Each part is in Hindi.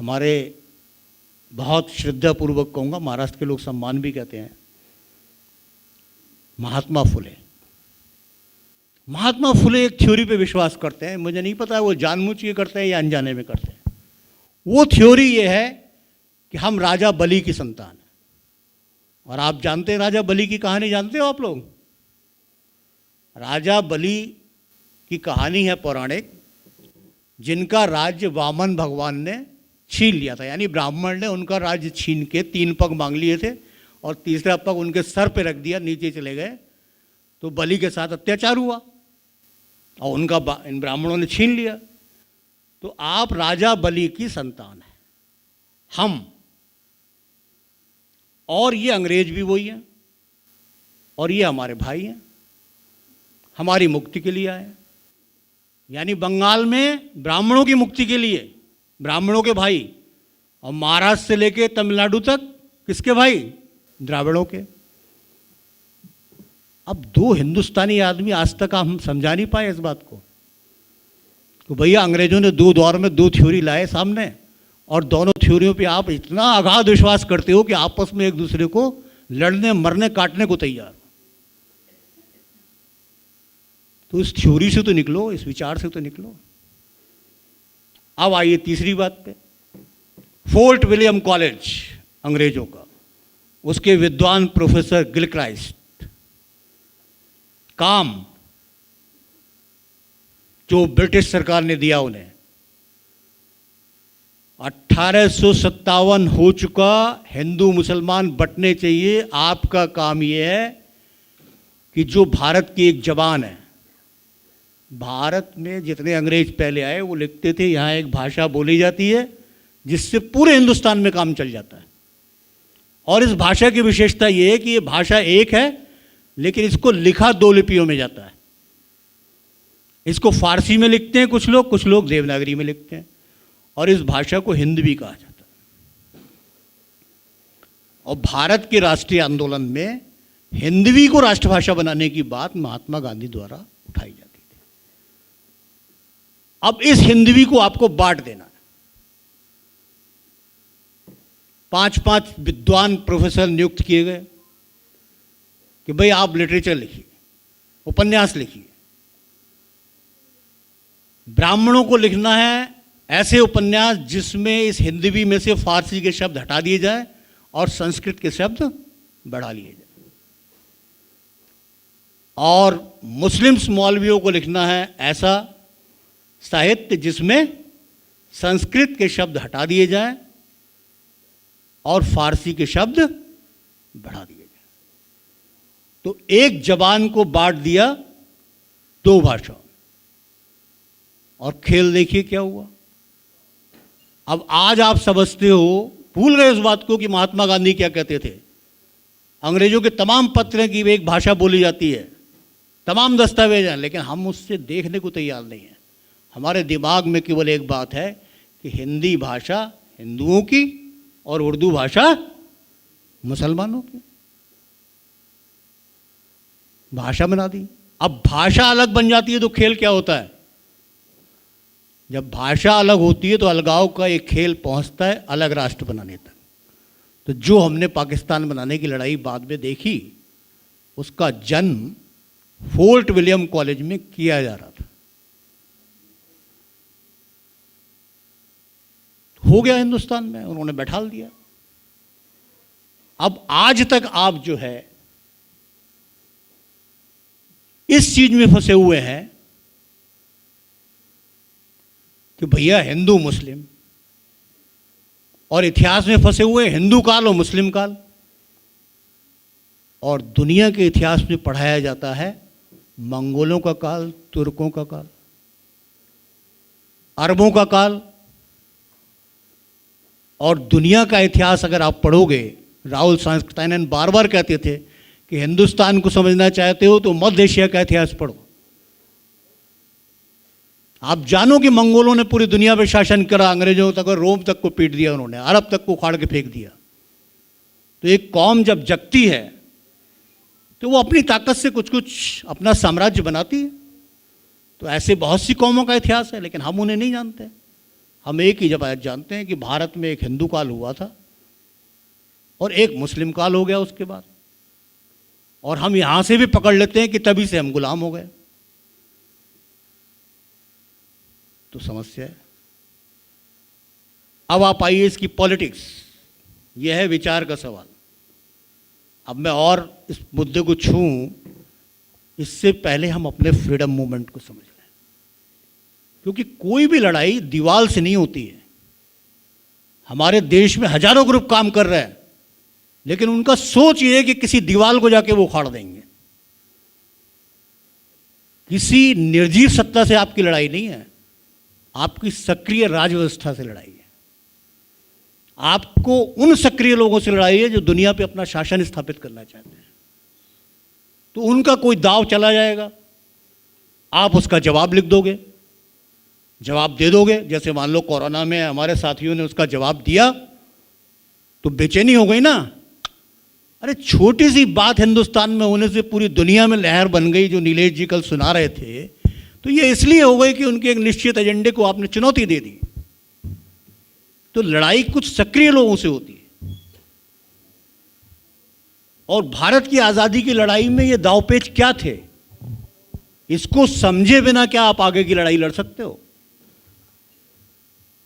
हमारे बहुत श्रद्धापूर्वक कहूँगा, महाराष्ट्र के लोग सम्मान भी कहते हैं, महात्मा फुले। महात्मा फुले एक थ्योरी पे विश्वास करते हैं, मुझे नहीं पता वो जानबूझ के करते हैं या अनजाने में करते हैं। वो थ्योरी ये है कि हम राजा बलि की संतान हैं। और आप जानते हैं राजा बलि की कहानी, जानते हो आप लोग? राजा बलि की कहानी है पौराणिक, जिनका राज्य वामन भगवान ने छीन लिया था। यानी ब्राह्मण ने उनका राज्य छीन के 3 पग मांग लिए थे और तीसरा पग उनके सर पे रख दिया, नीचे चले गए। तो बलि के साथ अत्याचार हुआ और उनका इन ब्राह्मणों ने छीन लिया। तो आप राजा बलि की संतान हैं, हम, और ये अंग्रेज भी वही हैं, और ये हमारे भाई हैं, हमारी मुक्ति के लिए आए। यानी बंगाल में ब्राह्मणों की मुक्ति के लिए ब्राह्मणों के भाई, और महाराष्ट्र से लेके तमिलनाडु तक किसके भाई? द्राविड़ों के। अब 2 हिंदुस्तानी आदमी आज तक हम समझा नहीं पाए इस बात को कि भैया अंग्रेजों ने 2 दौर में 2 थ्योरी लाए सामने, और दोनों थ्योरियों पे आप इतना अगाध विश्वास करते हो कि आपस में एक दूसरे को लड़ने, मरने, काटने को तैयार। तो इस थ्योरी से तो निकलो, इस विचार से तो निकलो। अब आइए तीसरी बात पे। फोर्ट विलियम कॉलेज अंग्रेजों का, उसके विद्वान प्रोफेसर गिलक्राइस्ट, काम जो ब्रिटिश सरकार ने दिया उन्हें, 1857 हो चुका, हिंदू मुसलमान बंटने चाहिए। आपका काम यह है कि जो भारत की एक जबान है, भारत में जितने अंग्रेज पहले आए वो लिखते थे यहाँ एक भाषा बोली जाती है जिससे पूरे हिंदुस्तान में काम चल जाता है। और इस भाषा की विशेषता ये है कि ये भाषा एक है, लेकिन इसको लिखा 2 लिपियों में जाता है। इसको फारसी में लिखते हैं कुछ लोग देवनागरी में लिखते हैं, और इस भाषा को हिंदवी कहा जाता है। और भारत के राष्ट्रीय आंदोलन में हिंदवी को राष्ट्रभाषा बनाने की बात महात्मा गांधी द्वारा उठाई जाती थी। अब इस हिंदवी को आपको बांट देना है। 5-5 विद्वान प्रोफेसर नियुक्त किए गए कि भाई आप लिटरेचर लिखिए, उपन्यास लिखिए। ब्राह्मणों को लिखना है ऐसे उपन्यास जिसमें इस हिंदवी में से फारसी के शब्द हटा दिए जाए और संस्कृत के शब्द बढ़ा लिए जाए। और मुस्लिम्स मौलवियों को लिखना है ऐसा साहित्य जिसमें संस्कृत के शब्द हटा दिए जाए और फारसी के शब्द बढ़ा दिए जाए। तो एक जबान को बांट दिया 2 भाषाओं। और खेल देखिए क्या हुआ। अब आज आप समझते हो, भूल गए उस बात को कि महात्मा गांधी क्या कहते थे। अंग्रेजों के तमाम पत्र की एक भाषा बोली जाती है, तमाम दस्तावेज हैं, लेकिन हम उससे देखने को तैयार नहीं हैं। हमारे दिमाग में केवल एक बात है कि हिंदी भाषा हिंदुओं की और उर्दू भाषा मुसलमानों की। भाषा बना दी। अब भाषा अलग बन जाती है तो खेल क्या होता है? जब भाषा अलग होती है तो अलगाव का एक खेल पहुंचता है अलग राष्ट्र बनाने तक। तो जो हमने पाकिस्तान बनाने की लड़ाई बाद में देखी, उसका जन्म फोर्ट विलियम कॉलेज में किया जा रहा था। हो गया हिंदुस्तान में, उन्होंने बैठाल दिया। अब आज तक आप जो है इस चीज में फंसे हुए हैं कि भैया हिंदू मुस्लिम, और इतिहास में फंसे हुए हिंदू काल और मुस्लिम काल। और दुनिया के इतिहास में पढ़ाया जाता है मंगोलों का काल, तुर्कों का काल, अरबों का काल। और दुनिया का इतिहास अगर आप पढ़ोगे, राहुल सांस्कृत्यायन बार बार कहते थे कि हिंदुस्तान को समझना चाहते हो तो मध्य एशिया का इतिहास पढ़ो। आप जानो कि मंगोलों ने पूरी दुनिया पर शासन करा, अंग्रेजों तक और रोम तक को पीट दिया उन्होंने, अरब तक को उखाड़ के फेंक दिया। तो एक कौम जब जगती है तो वो अपनी ताकत से कुछ कुछ अपना साम्राज्य बनाती है। तो ऐसे बहुत सी कौमों का इतिहास है, लेकिन हम उन्हें नहीं जानते। हम एक ही बात जानते हैं कि भारत में एक हिंदू काल हुआ था और एक मुस्लिम काल हो गया उसके बाद, और हम यहाँ से भी पकड़ लेते हैं कि तभी से हम गुलाम हो गए। तो समस्या है। अब आप आइए इसकी पॉलिटिक्स, यह है विचार का सवाल। अब मैं और इस मुद्दे को छूं इससे पहले हम अपने फ्रीडम मूवमेंट को समझ लें, क्योंकि कोई भी लड़ाई दीवार से नहीं होती है। हमारे देश में हजारों ग्रुप काम कर रहे हैं, लेकिन उनका सोच ये है कि किसी दीवार को जाके वो उखाड़ देंगे। किसी निर्जीव सत्ता से आपकी लड़ाई नहीं है, आपकी सक्रिय राज व्यवस्था से लड़ाई है। आपको उन सक्रिय लोगों से लड़ाई है जो दुनिया पे अपना शासन स्थापित करना चाहते हैं। तो उनका कोई दाव चला जाएगा, आप उसका जवाब लिख दोगे, जवाब दे दोगे। जैसे मान लो कोरोना में हमारे साथियों ने उसका जवाब दिया तो बेचैनी हो गई ना। अरे छोटी सी बात हिंदुस्तान में होने से पूरी दुनिया में लहर बन गई, जो नीलेश जी कल सुना रहे थे। तो ये इसलिए हो गई कि उनके एक निश्चित एजेंडे को आपने चुनौती दे दी। तो लड़ाई कुछ सक्रिय लोगों से होती है, और भारत की आज़ादी की लड़ाई में ये दांवपेच क्या थे, इसको समझे बिना क्या आप आगे की लड़ाई लड़ सकते हो?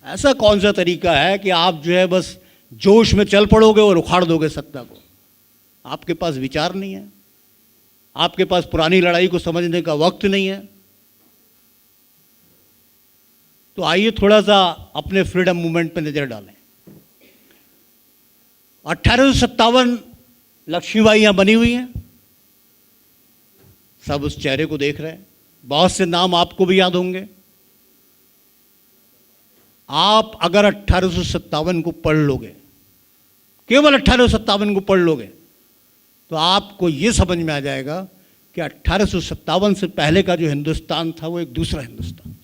ऐसा कौन सा तरीका है कि आप जो है बस जोश में चल पड़ोगे और उखाड़ दोगे सत्ता को? आपके पास विचार नहीं है, आपके पास पुरानी लड़ाई को समझने का वक्त नहीं है। तो आइए थोड़ा सा अपने फ्रीडम मूवमेंट पर नजर डालें। 1857 लक्ष्मीबाई यहां बनी हुई हैं, सब उस चेहरे को देख रहे हैं। बहुत से नाम आपको भी याद होंगे। आप अगर 1857 को पढ़ लोगे, केवल 1857 को पढ़ लोगे, तो आपको यह समझ में आ जाएगा कि 1857 से पहले का जो हिंदुस्तान था वो एक दूसरा हिंदुस्तान था।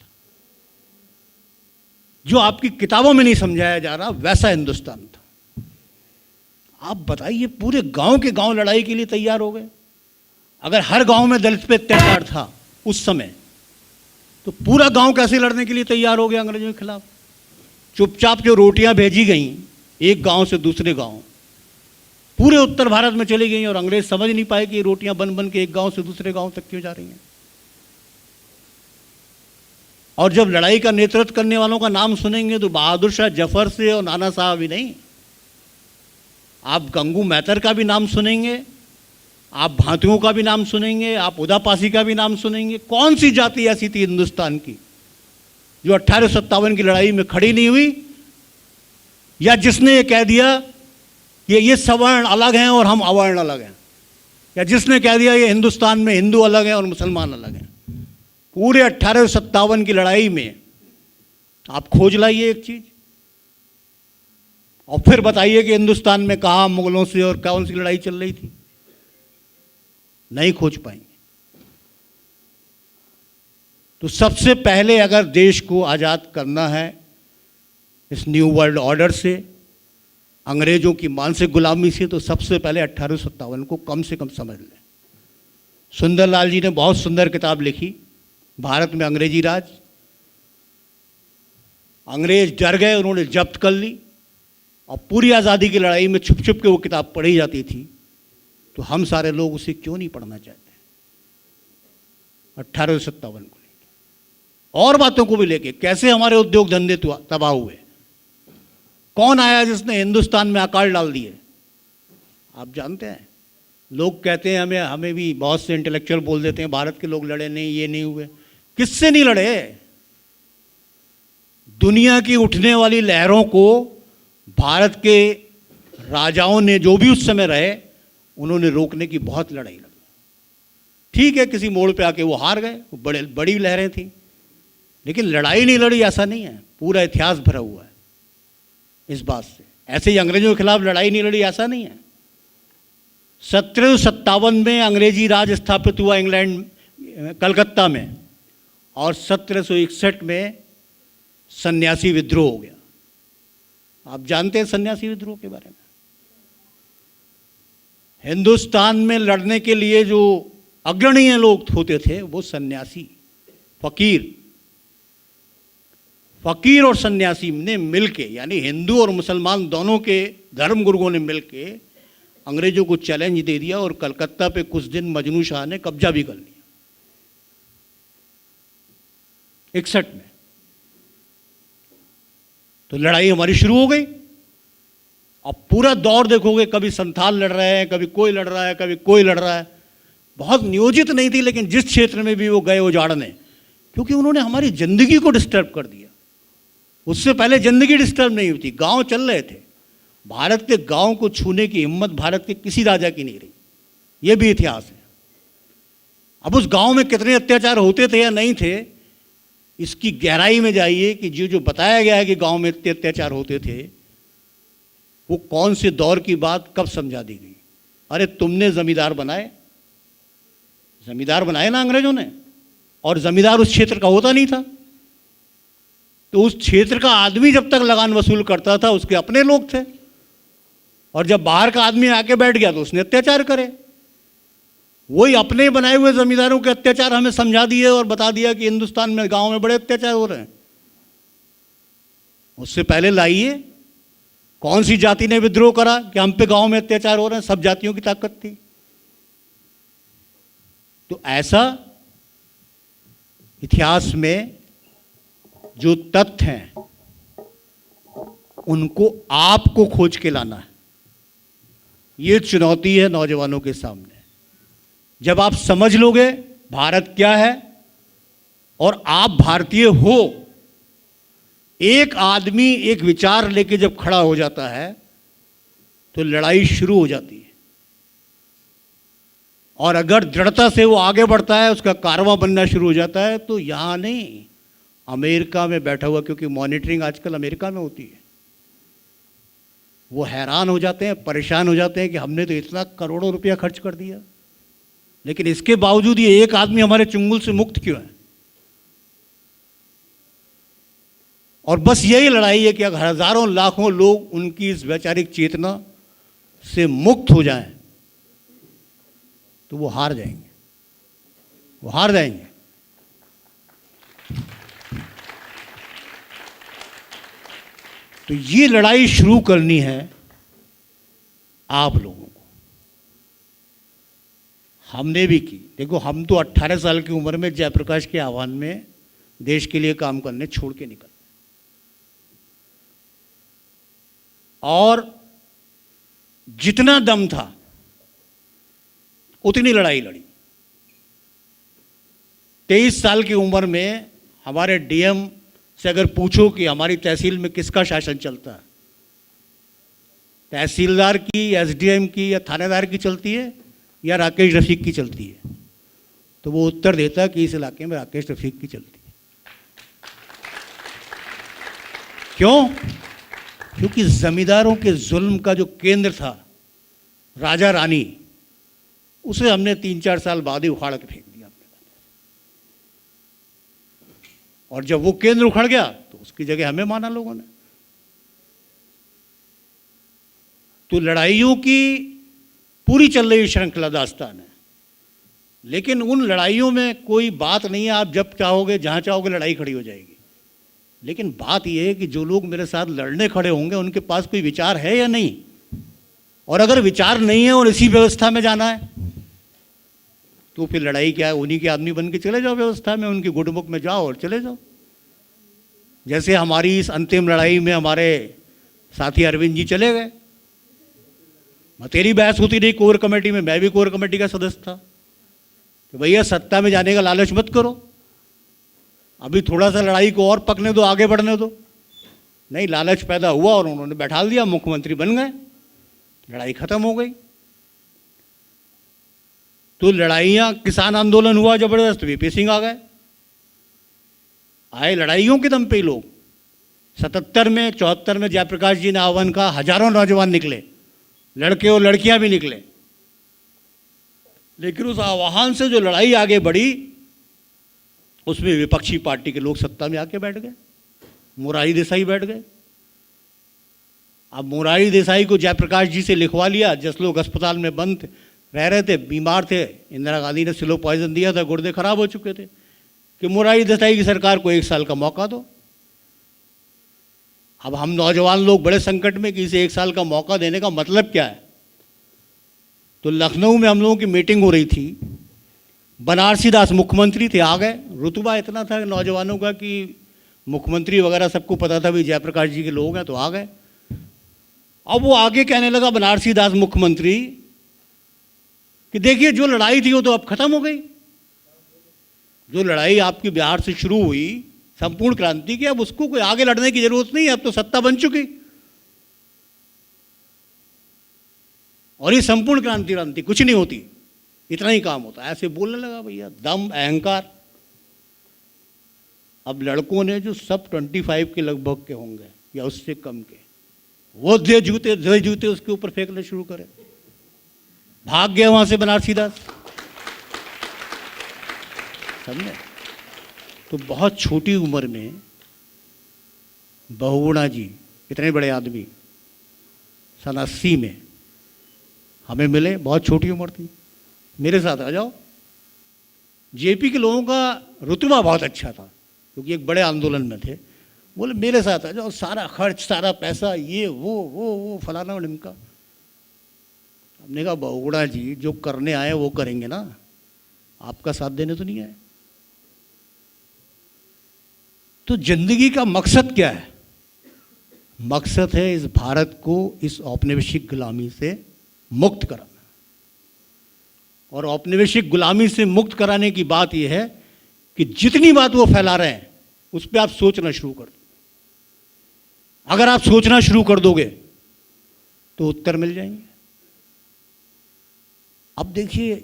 जो आपकी किताबों में नहीं समझाया जा रहा वैसा हिंदुस्तान था। आप बताइए, पूरे गांव के गांव लड़ाई के लिए तैयार हो गए। अगर हर गांव में दलित पे अत्याचार था उस समय, तो पूरा गांव कैसे लड़ने के लिए तैयार हो गया अंग्रेजों के खिलाफ? चुपचाप जो रोटियां भेजी गईं एक गांव से दूसरे गांव, पूरे उत्तर भारत में चली गई, और अंग्रेज समझ नहीं पाए कि ये रोटियां बन बन के एक गांव से दूसरे गांव तक क्यों जा रही हैं। और जब लड़ाई का नेतृत्व करने वालों का नाम सुनेंगे तो बहादुर शाह जफर से और नाना साहब ही नहीं, आप गंगू मैतर का भी नाम सुनेंगे, आप भांतियों का भी नाम सुनेंगे, आप उदापासी का भी नाम सुनेंगे। कौन सी जाति ऐसी थी हिंदुस्तान की जो 1857 की लड़ाई में खड़ी नहीं हुई, या जिसने ये कह दिया कि ये सवर्ण अलग हैं और हम अवर्ण अलग हैं, या जिसने कह दिया ये हिंदुस्तान में हिंदू अलग हैं और मुसलमान अलग हैं? पूरे 1857 की लड़ाई में आप खोज लाइए एक चीज, और फिर बताइए कि हिंदुस्तान में कहाँ मुगलों से और कौन सी लड़ाई चल रही थी। नहीं खोज पाएंगे। तो सबसे पहले अगर देश को आज़ाद करना है इस न्यू वर्ल्ड ऑर्डर से, अंग्रेजों की मानसिक गुलामी से, तो सबसे पहले 1857 को कम से कम समझ लें। सुंदरलाल जी ने बहुत सुंदर किताब लिखी, भारत में अंग्रेजी राज। अंग्रेज डर गए, उन्होंने जब्त कर ली, और पूरी आज़ादी की लड़ाई में छुप छुप के वो किताब पढ़ी जाती थी। तो हम सारे लोग उसे क्यों नहीं पढ़ना चाहते? 1857 को लेके और बातों को भी लेके, कैसे हमारे उद्योग धंधे तबाह हुए, कौन आया जिसने हिंदुस्तान में अकाल डाल दिए, आप जानते हैं। लोग कहते हैं, हमें भी बहुत से इंटेलेक्चुअल बोल देते हैं भारत के लोग लड़े नहीं, ये नहीं हुए। किससे नहीं लड़े? दुनिया की उठने वाली लहरों को भारत के राजाओं ने, जो भी उस समय रहे, उन्होंने रोकने की बहुत लड़ाई लड़ी। ठीक है, किसी मोड़ पे आके वो हार गए, वो बड़ी लहरें थी, लेकिन लड़ाई नहीं लड़ी ऐसा नहीं है। पूरा इतिहास भरा हुआ है इस बात से। ऐसे ही अंग्रेजों के खिलाफ लड़ाई नहीं लड़ी ऐसा नहीं है। 1757 में अंग्रेजी राज स्थापित हुआ इंग्लैंड, कलकत्ता में, और 1761 में सन्यासी विद्रोह हो गया। आप जानते हैं सन्यासी विद्रोह के बारे में? हिंदुस्तान में लड़ने के लिए जो अग्रणीय लोग होते थे वो सन्यासी, फकीर। फकीर और सन्यासी ने मिलके, यानी हिंदू और मुसलमान दोनों के धर्म गुरुओं ने मिलके अंग्रेजों को चैलेंज दे दिया और कलकत्ता पे कुछ दिन मजनू शाह ने कब्जा भी कर लिया 61 में। तो लड़ाई हमारी शुरू हो गई। अब पूरा दौर देखोगे, कभी संथाल लड़ रहे हैं, कभी कोई लड़ रहा है, कभी कोई लड़ रहा है। बहुत नियोजित नहीं थी, लेकिन जिस क्षेत्र में भी वो गए उजाड़ने, क्योंकि उन्होंने हमारी जिंदगी को डिस्टर्ब कर दिया। उससे पहले जिंदगी डिस्टर्ब नहीं हुई थी, गांव चल रहे थे। भारत के गांव को छूने की हिम्मत भारत के किसी राजा की नहीं रही, ये भी इतिहास है। अब उस गांव में कितने अत्याचार होते थे या नहीं थे, इसकी गहराई में जाइए कि जो बताया गया है कि गांव में इतने अत्याचार होते थे, वो कौन से दौर की बात कब समझा दी गई। अरे तुमने जमींदार बनाए ना अंग्रेजों ने, और जमींदार उस क्षेत्र का होता नहीं था। तो उस क्षेत्र का आदमी जब तक लगान वसूल करता था, उसके अपने लोग थे, और जब बाहर का आदमी आके बैठ गया तो उसने अत्याचार करे। वही अपने बनाए हुए जमींदारों के अत्याचार हमें समझा दिए और बता दिया कि हिंदुस्तान में गांव में बड़े अत्याचार हो रहे हैं। उससे पहले लाइए, कौन सी जाति ने विद्रोह करा कि हम पे गांव में अत्याचार हो रहे हैं? सब जातियों की ताकत थी। तो ऐसा इतिहास में जो तथ्य हैं, उनको आपको खोज के लाना है। ये चुनौती है नौजवानों के सामने। जब आप समझ लोगे भारत क्या है और आप भारतीय हो, एक आदमी एक विचार लेके जब खड़ा हो जाता है तो लड़ाई शुरू हो जाती है। और अगर दृढ़ता से वो आगे बढ़ता है, उसका कारवां बनना शुरू हो जाता है, तो यहां नहीं, अमेरिका में बैठा हुआ, क्योंकि मॉनिटरिंग आजकल अमेरिका में होती है, वो हैरान हो जाते हैं, परेशान हो जाते हैं कि हमने तो इतना करोड़ों रुपया खर्च कर दिया, लेकिन इसके बावजूद ये एक आदमी हमारे चुंगल से मुक्त क्यों है। और बस यही लड़ाई है कि अगर हजारों लाखों लोग उनकी इस वैचारिक चेतना से मुक्त हो जाएं, तो वो हार जाएंगे, वो हार जाएंगे। तो ये लड़ाई शुरू करनी है आप लोगों को। हमने भी की। देखो, हम तो 18 साल की उम्र में जयप्रकाश के आह्वान में देश के लिए काम करने छोड़ के निकले, और जितना दम था उतनी लड़ाई लड़ी। 23 साल की उम्र में हमारे डीएम से अगर पूछो कि हमारी तहसील में किसका शासन चलता है, तहसीलदार की, एसडीएम की या थानेदार की चलती है या राकेश रफीक की चलती है, तो वो उत्तर देता कि इस इलाके में राकेश रफीक की चलती है। क्यों? क्योंकि जमींदारों के जुल्म का जो केंद्र था, राजा रानी, उसे हमने 3-4 साल बाद ही उखाड़ के फेंक दिया। और जब वो केंद्र उखड़ गया तो उसकी जगह हमें माना लोगों ने। तो लड़ाइयों की पूरी चल रही श्रृंखला दास्तान है, लेकिन उन लड़ाइयों में कोई बात नहीं है आप जब चाहोगे, जहां चाहोगे लड़ाई खड़ी हो जाएगी। लेकिन बात यह है कि जो लोग मेरे साथ लड़ने खड़े होंगे उनके पास कोई विचार है या नहीं, और अगर विचार नहीं है और इसी व्यवस्था में जाना है, तो फिर लड़ाई क्या है? उन्हीं के आदमी बन के चले जाओ व्यवस्था में, उनकी गुटमुख में जाओ और चले जाओ। जैसे हमारी इस अंतिम लड़ाई में हमारे साथी अरविंद जी चले गए। तेरी बहस होती रही कोर कमेटी में, मैं भी कोर कमेटी का सदस्य था कि भैया सत्ता में जाने का लालच मत करो, अभी थोड़ा सा लड़ाई को और पकने दो, आगे बढ़ने दो। नहीं, लालच पैदा हुआ और उन्होंने बैठा दिया, मुख्यमंत्री बन गए, लड़ाई खत्म हो गई। तो लड़ाइयां, किसान आंदोलन हुआ जबरदस्त, वीपी सिंह आ गए, आए लड़ाइयों के दम पे ही लोग। 77 में, 74 में जयप्रकाश जी ने आह्वान कहा, हजारों नौजवान निकले, लड़के और लड़कियां भी निकले, लेकिन उस आह्वान से जो लड़ाई आगे बढ़ी, उसमें विपक्षी पार्टी के लोग सत्ता में आके बैठ गए। मोरारी देसाई बैठ गए। अब मोरारी देसाई को जयप्रकाश जी से लिखवा लिया, जसलोक अस्पताल में बंद रह रहे थे, बीमार थे, इंदिरा गांधी ने स्लो पॉइजन दिया था, गुर्दे खराब हो चुके थे, कि मोरारी देसाई की सरकार को 1 साल का मौका दो। अब हम नौजवान लोग बड़े संकट में कि इसे 1 साल का मौका देने का मतलब क्या है। तो लखनऊ में हम लोगों की मीटिंग हो रही थी, बनारसी दास मुख्यमंत्री थे, आ गए। रुतबा इतना था नौजवानों का कि मुख्यमंत्री वगैरह सबको पता था भी जयप्रकाश जी के लोग हैं, तो आ गए। अब वो आगे कहने लगा बनारसी दास मुख्यमंत्री कि देखिए जो लड़ाई थी वो तो अब खत्म हो गई। जो लड़ाई आपकी बिहार से शुरू हुई संपूर्ण क्रांति की, अब उसको कोई आगे लड़ने की जरूरत नहीं है, अब तो सत्ता बन चुकी। और ये संपूर्ण क्रांति कुछ नहीं होती, इतना ही काम होता है। ऐसे बोलने लगा भैया, दम अहंकार। अब लड़कों ने जो सब 25 के लगभग के होंगे या उससे कम के, वो दे जूते उसके ऊपर फेंकने शुरू करे। भाग गए वहां से बनारसी दास, समझे। तो बहुत छोटी उम्र में बहुगुणा जी, इतने बड़े आदमी, सन 80 में हमें मिले, बहुत छोटी उम्र थी। मेरे साथ आ जाओ। जेपी के लोगों का रुतबा बहुत अच्छा था क्योंकि एक बड़े आंदोलन में थे। बोले मेरे साथ आ जाओ, सारा खर्च, सारा पैसा, ये वो फलाना और ढिमका। हमने कहा बहुगुणा जी, जो करने आए वो करेंगे ना, आपका साथ देने तो नहीं आए। तो जिंदगी का मकसद क्या है? मकसद है इस भारत को इस औपनिवेशिक गुलामी से मुक्त कराना। और औपनिवेशिक गुलामी से मुक्त कराने की बात यह है कि जितनी बात वो फैला रहे हैं उस पर आप सोचना शुरू कर दो। अगर आप सोचना शुरू कर दोगे तो उत्तर मिल जाएंगे। अब देखिए,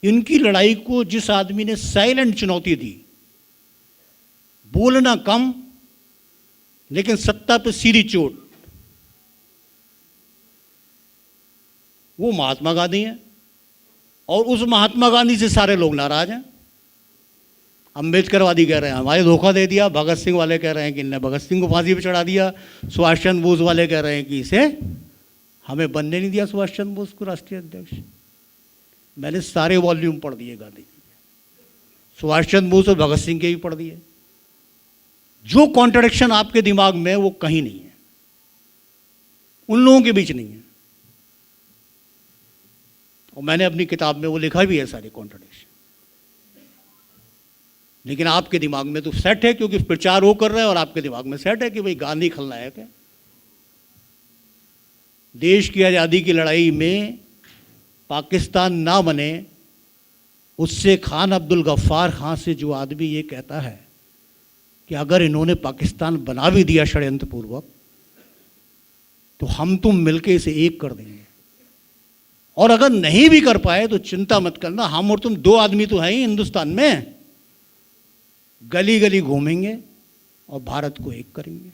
इनकी लड़ाई को जिस आदमी ने साइलेंट चुनौती दी, बोलना कम लेकिन सत्ता पे सीधी चोट, वो महात्मा गांधी हैं। और उस महात्मा गांधी से सारे लोग नाराज हैं। अम्बेडकरवादी कह रहे हैं हमारे धोखा दे दिया, भगत सिंह वाले कह रहे हैं कि इन्होंने भगत सिंह को फांसी पे चढ़ा दिया, सुभाष चंद्र बोस वाले कह रहे हैं कि इसे हमें बनने नहीं दिया सुभाष चंद्र बोस को राष्ट्रीय अध्यक्ष। मैंने सारे वॉल्यूम पढ़ दिए गांधी जी के, सुभाष चंद्र बोस और भगत सिंह के भी पढ़ दिए। जो कॉन्ट्रडिक्शन आपके दिमाग में वो कहीं नहीं है, उन लोगों के बीच नहीं है। और मैंने अपनी किताब में वो लिखा भी है सारे कॉन्ट्रडिक्शन। लेकिन आपके दिमाग में तो सेट है क्योंकि प्रचार वो कर रहे हैं और आपके दिमाग में सेट है कि भाई गांधी खलनायक है। देश की आज़ादी की लड़ाई में पाकिस्तान ना बने, उससे खान अब्दुल गफ्फार खान से जो आदमी ये कहता है कि अगर इन्होंने पाकिस्तान बना भी दिया षड्यंत्रपूर्वक तो हम तुम मिलके इसे एक कर देंगे, और अगर नहीं भी कर पाए तो चिंता मत करना, हम और तुम 2 आदमी तो हैं ही हिंदुस्तान में, गली गली घूमेंगे और भारत को एक करेंगे।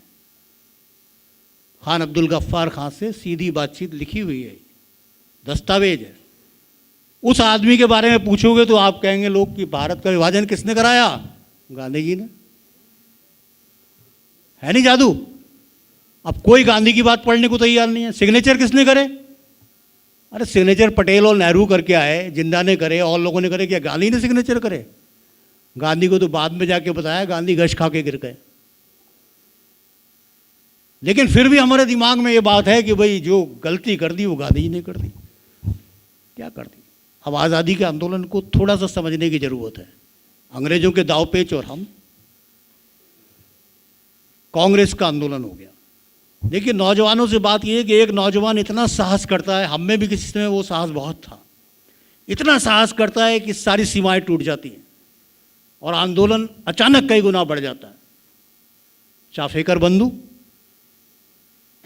खान अब्दुल गफ्फार खान से सीधी बातचीत लिखी हुई है, दस्तावेज है। उस आदमी के बारे में पूछोगे तो आप कहेंगे लोग कि भारत का विभाजन किसने कराया? गांधी जी ने। है नहीं जादू? अब कोई गांधी की बात पढ़ने को तैयार नहीं है। सिग्नेचर किसने करे? अरे सिग्नेचर पटेल और नेहरू करके आए, जिंदा ने करे और लोगों ने करे, क्या गांधी ने सिग्नेचर करे? गांधी को तो बाद में जाके बताया, गांधी गश खा के गिर गए। लेकिन फिर भी हमारे दिमाग में ये बात है कि भाई जो गलती कर दी वो गांधी जी ने कर दी। क्या कर दी? अब आज़ादी के आंदोलन को थोड़ा सा समझने की जरूरत है। अंग्रेजों के दावपेच और हम, कांग्रेस का आंदोलन हो गया। देखिए, नौजवानों से बात यह है कि एक नौजवान इतना साहस करता है, हम में भी किसी समय वो साहस बहुत था, इतना साहस करता है कि सारी सीमाएं टूट जाती हैं और आंदोलन अचानक कई गुना बढ़ जाता है। चाफेकर बंधु,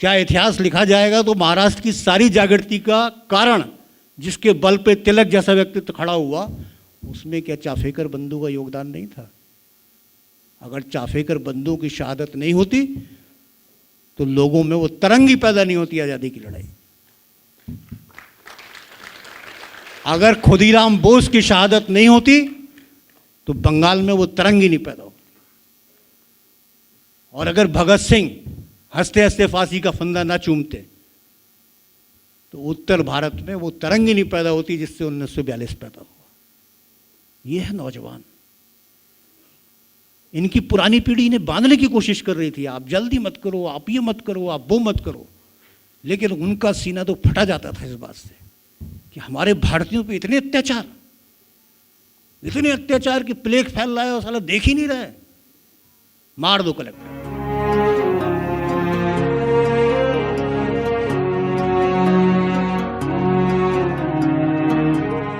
क्या इतिहास लिखा जाएगा तो महाराष्ट्र की सारी जागृति का कारण जिसके बल पे तिलक जैसा व्यक्तित्व खड़ा हुआ, उसमें क्या चाफेकर बंधु का योगदान नहीं था? अगर चाफेकर बंधु की शहादत नहीं होती तो लोगों में वो तरंग ही पैदा नहीं होती आज़ादी की लड़ाई। अगर खुदीराम बोस की शहादत नहीं होती तो बंगाल में वो तरंग ही नहीं पैदा होती। और अगर भगत सिंह हंसते हंसते फांसी का फंदा ना चूमते तो उत्तर भारत में वो तरंग ही नहीं पैदा होती जिससे 1942 पैदा हुआ। ये है नौजवान। इनकी पुरानी पीढ़ी इन्हें बांधने की कोशिश कर रही थी, आप जल्दी मत करो, आप ये मत करो, आप वो मत करो। लेकिन उनका सीना तो फटा जाता था इस बात से कि हमारे भारतीयों पे इतने अत्याचार कि प्लेग फैल रहा है और साला देख ही नहीं रहा है, मार दो कलेक्टर।